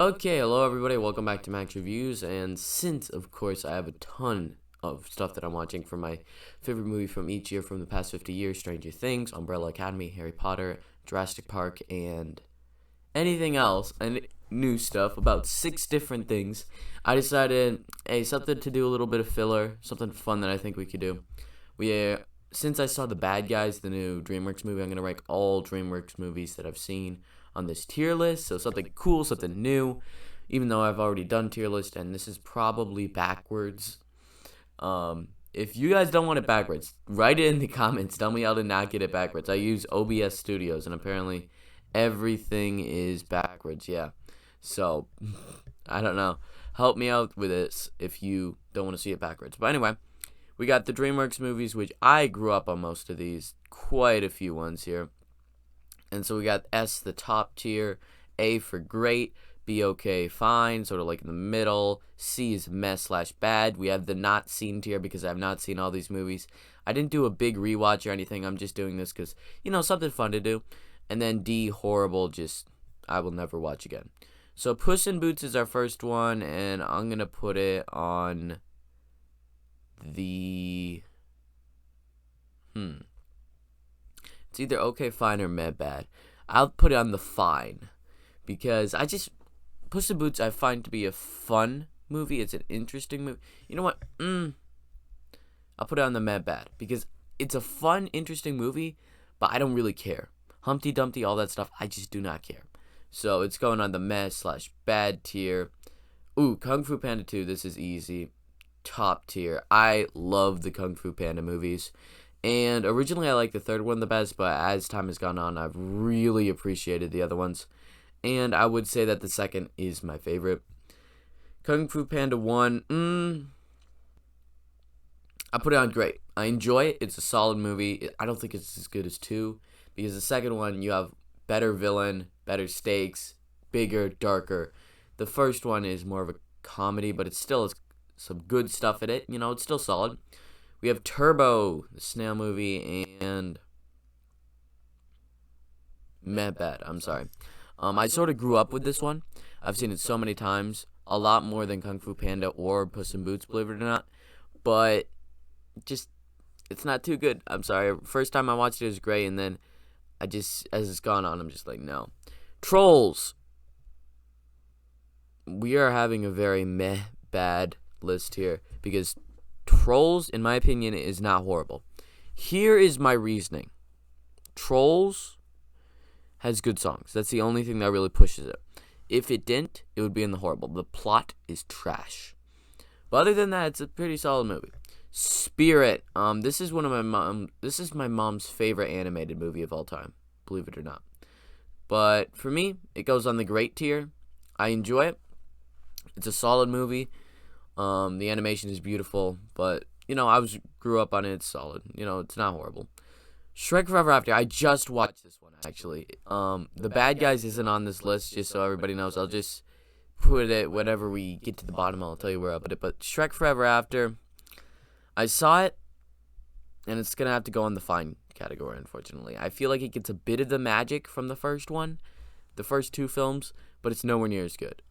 Okay, hello everybody, welcome back to Max Reviews, and since, of course, I have a ton of stuff that I'm watching for my favorite movie from each year from the past 50 years, Stranger Things, Umbrella Academy, Harry Potter, Jurassic Park, and anything else, and new stuff, about 6 different things, I decided, hey, something to do a little bit of filler, something fun that I think we could do. Since I saw The Bad Guys, the new Dreamworks movie, I'm going to rank all Dreamworks movies that I've seen on this tier list, so something cool, something new, even though I've already done tier list, and this is probably backwards. If you guys don't want it backwards, write it in the comments. Tell me how to not get it backwards. I use OBS Studios, and apparently everything is backwards, yeah. So, I don't know. Help me out with this if you don't want to see it backwards. But anyway, we got the DreamWorks movies, which I grew up on most of these. Quite a few ones here. And so we got S, the top tier, A for great, B, okay, fine, sort of like in the middle, C is meh/bad. We have the not seen tier because I have not seen all these movies. I didn't do a big rewatch or anything. I'm just doing this because, something fun to do. And then D, horrible, just I will never watch again. So Puss in Boots is our first one, and I'm going to put it on the... It's either okay, fine, or meh, bad. I'll put it on the fine because Puss in Boots I find to be a fun movie. It's an interesting movie. You know what? I'll put it on the meh, bad because it's a fun, interesting movie, but I don't really care. Humpty Dumpty, all that stuff, I just do not care. So it's going on the meh/bad tier. Ooh, Kung Fu Panda 2, this is easy. Top tier. I love the Kung Fu Panda movies. And originally I liked the third one the best, but as time has gone on, I've really appreciated the other ones. And I would say that the second is my favorite. Kung Fu Panda 1, I put it on great. I enjoy it. It's a solid movie. I don't think it's as good as 2, because the second one, you have better villain, better stakes, bigger, darker. The first one is more of a comedy, but it still has some good stuff in it. It's still solid. We have Turbo, the Snail movie, and meh, bad. I'm sorry. I sort of grew up with this one. I've seen it so many times, a lot more than Kung Fu Panda or Puss in Boots, believe it or not. But it's not too good. I'm sorry. First time I watched it was great, and then as it's gone on, I'm just like, no. Trolls. We are having a very meh, bad list here because Trolls, in my opinion, is not horrible. Here is my reasoning. Trolls has good songs. That's the only thing that really pushes it. If it didn't, it would be in the horrible. The plot is trash. But other than that, it's a pretty solid movie. Spirit. This is my mom's favorite animated movie of all time, believe it or not. But for me, it goes on the great tier. I enjoy it. It's a solid movie. The animation is beautiful, but, I grew up on it. It's solid. It's not horrible. Shrek Forever After. I just watched this one, actually. The Bad Guys isn't on this list, just so everybody knows. I'll just put it whenever we get to the bottom. I'll tell you where I'll put it. But Shrek Forever After, I saw it, and it's going to have to go in the fine category, unfortunately. I feel like it gets a bit of the magic from the first one, the first 2 films, but it's nowhere near as good.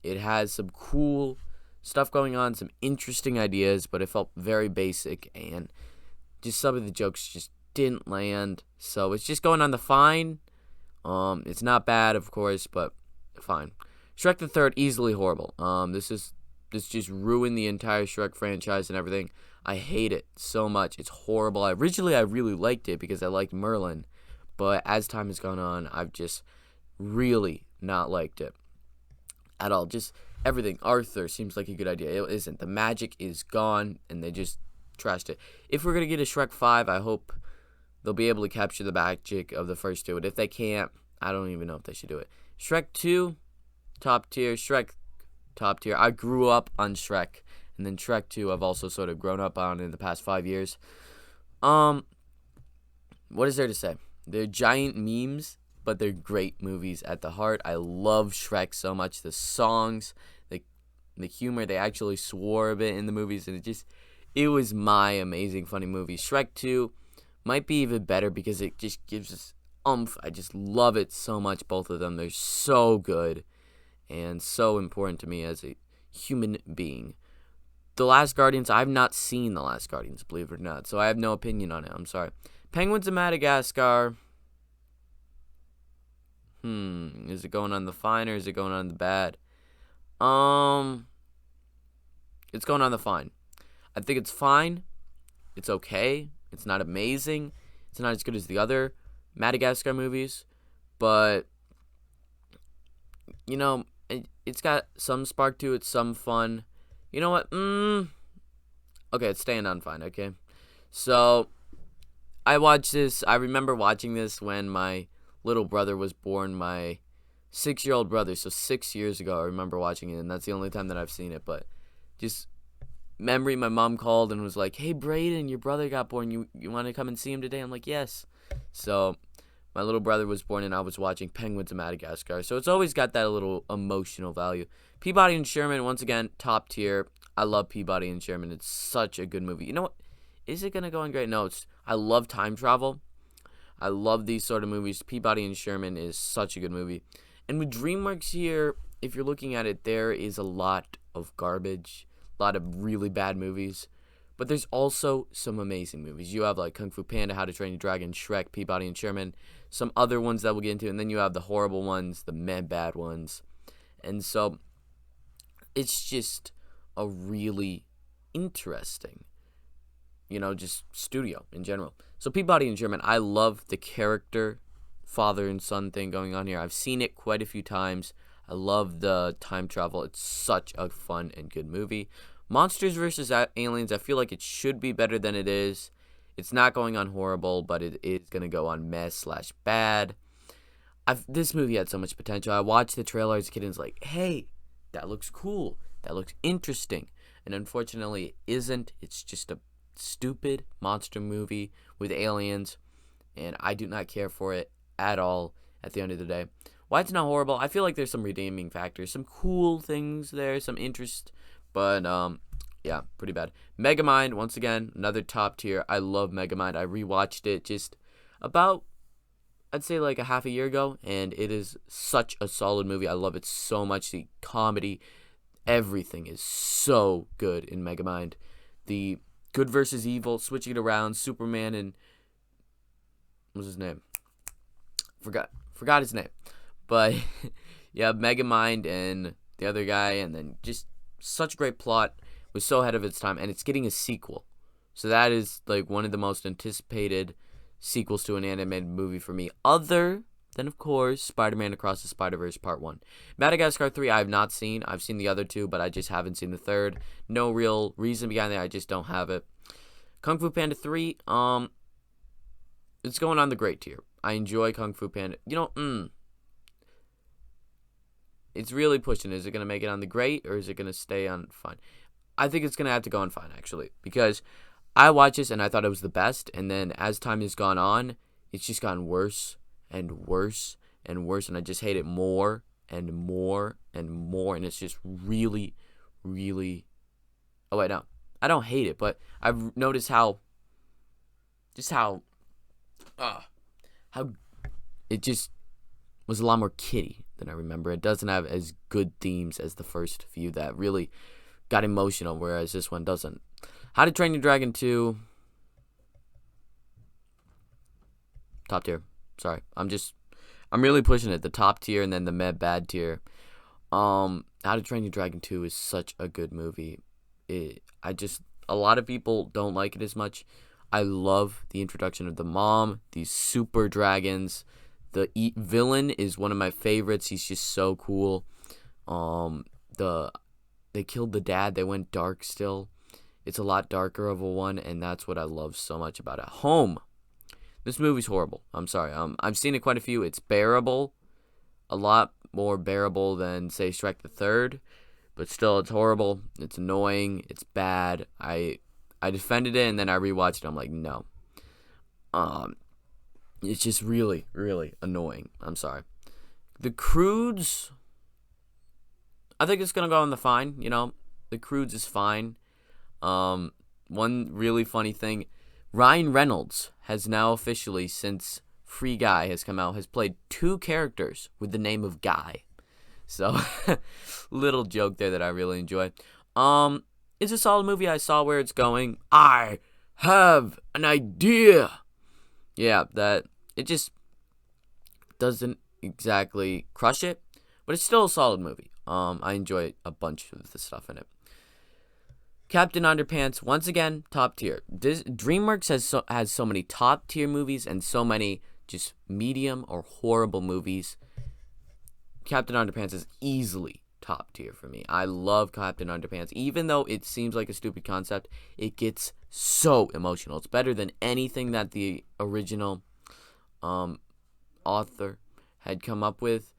It has some cool stuff going on, some interesting ideas, but it felt very basic, and just some of the jokes just didn't land. So it's just going on the fine. It's not bad, of course, but fine. Shrek the Third, easily horrible. This just ruined the entire Shrek franchise and everything. I hate it so much. It's horrible. Originally, I really liked it because I liked Merlin, but as time has gone on, I've just really not liked it at all. Just everything. Arthur seems like a good idea. It isn't. The magic is gone, and they just trashed it. If we're going to get a Shrek 5, I hope they'll be able to capture the magic of the first 2. But if they can't, I don't even know if they should do it. Shrek 2, top tier. Shrek, top tier. I grew up on Shrek, and then Shrek 2 I've also sort of grown up on in the past 5 years. What is there to say? They're giant memes, but they're great movies at the heart. I love Shrek so much. The songs, the humor, they actually swore a bit in the movies, and it was my amazing funny movie. Shrek 2 might be even better because it just gives us oomph. I just love it so much, both of them. They're so good. and so important to me as a human being. The Last Guardians, I've not seen The Last Guardians, believe it or not, so I have no opinion on it. I'm sorry. Penguins of Madagascar. Is it going on the fine or is it going on the bad? It's going on the fine. I think it's fine. It's okay. It's not amazing. It's not as good as the other Madagascar movies, but you know, it's got some spark to it, some fun. You know what? Okay, it's staying on fine. Okay, so I watched this. I remember watching this when my little brother was born. My 6-year-old brother. So 6 years ago, I remember watching it, and that's the only time that I've seen it. But just memory, my mom called and was like, "Hey, Brayden, your brother got born. You want to come and see him today?" I'm like, "Yes." So my little brother was born, and I was watching Penguins of Madagascar. So it's always got that little emotional value. Peabody and Sherman, once again, top tier. I love Peabody and Sherman. It's such a good movie. You know what? Is it going to go on great? No, I love time travel. I love these sort of movies. Peabody and Sherman is such a good movie. And with Dreamworks here, if you're looking at it, there is a lot of garbage, a lot of really bad movies. But there's also some amazing movies. You have like Kung Fu Panda, How to Train Your Dragon, Shrek, Peabody and Sherman, some other ones that we'll get into, and then you have the horrible ones, the meh bad ones. And so it's just a really interesting, just studio in general. So Peabody and Sherman, I love the character father and son thing going on here. I've seen it quite a few times. I love the time travel. It's such a fun and good movie. Monsters vs. Aliens, I feel like it should be better than it is. It's not going on horrible, but it is going to go on mess/bad. This movie had so much potential. I watched the trailer as a kid and was like, hey, that looks cool. That looks interesting. And unfortunately, it isn't. It's just a stupid monster movie with aliens, and I do not care for it at all at the end of the day. Why it's not horrible? I feel like there's some redeeming factors, some cool things there, some interest, but yeah, pretty bad. Megamind, once again, another top tier. I love Megamind. I rewatched it just about, I'd say like a half a year ago, and it is such a solid movie. I love it so much. The comedy, everything is so good in Megamind. The good versus evil, switching it around, Superman and what's his name? Forgot his name. But yeah, Megamind and the other guy, and then just such a great plot. Was so ahead of its time, and it's getting a sequel. So that is like one of the most anticipated sequels to an animated movie for me, other than, of course, Spider-Man Across the Spider-Verse Part 1. Madagascar 3 I have not seen. I've seen the other two, but I just haven't seen the third. No real reason behind that. I just don't have it. Kung Fu Panda 3, it's going on the great tier. I enjoy Kung Fu Panda. It's really pushing. Is it going to make it on the great, or is it going to stay on fine? I think it's going to have to go on fine, actually, because I watched this and I thought it was the best, and then as time has gone on, it's just gotten worse and worse and worse, and I just hate it more and more and more, and it's just really, really... Oh, wait, no. I don't hate it, but I've noticed how it just was a lot more kiddie than I remember. It doesn't have as good themes as the first few that really got emotional, whereas this one doesn't. How to Train Your Dragon 2, top tier. Sorry, I'm really pushing it. The top tier and then the meh bad tier. How to Train Your Dragon 2 is such a good movie. A lot of people don't like it as much. I love the introduction of the mom, these super dragons. The villain is one of my favorites. He's just so cool. They killed the dad. They went dark still. It's a lot darker of a one, and that's what I love so much about it. Home. This movie's horrible. I'm sorry. I've seen it quite a few. It's bearable. A lot more bearable than, say, Shrek the Third. But still, it's horrible. It's annoying. It's bad. I defended it, and then I rewatched it. I'm like, no. It's just really, really annoying. I'm sorry. The Croods... I think it's going to go on the fine, The Croods is fine. One really funny thing, Ryan Reynolds has now officially, since Free Guy has come out, has played 2 characters with the name of Guy. So, little joke there that I really enjoy. It's a solid movie. I saw where it's going. I have an idea. Yeah, that it just doesn't exactly crush it, but it's still a solid movie. I enjoy a bunch of the stuff in it. Captain Underpants, once again, top tier. DreamWorks has so many top tier movies and so many just medium or horrible movies. Captain Underpants is easily top tier for me. I love Captain Underpants. Even though it seems like a stupid concept, it gets so emotional. It's better than anything that the original author had come up with.